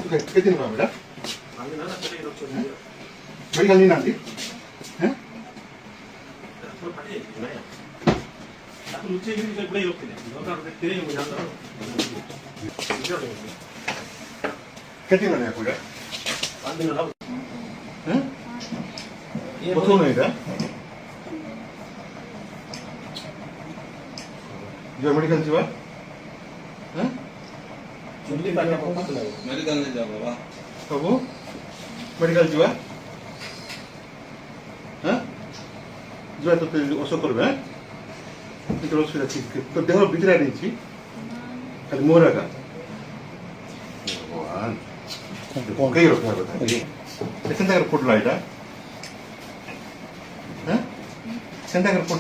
କେତେ ଦିନ ବେଟା ମେଡ଼ିକାଲ ନେଇନାହାନ୍ତି କେତେ ଦିନ ଆକୁ ପ୍ରଥମ ଏଇଟା ଯିବା ମେଡ଼ିକାଲ ଯିବା मेडिकल नहीं जाओ बाबा ସବୁ ମେଡ଼ିକାଲ ଯିବା ଯିବା ତୋତେ ଔଷଧ କରିବେ କିଛି ଅସୁବିଧା ଅଛି ତୋ ଦେହ ଭିତରେ ନେଇଛି ଖାଲି ମୋର ଏକା ଭଗବାନ କେହି ରଖିବା କଥା ସେନ୍ତା ଫୁଟଲା ଏଇଟା ସେନ୍ତା ଫୁଟ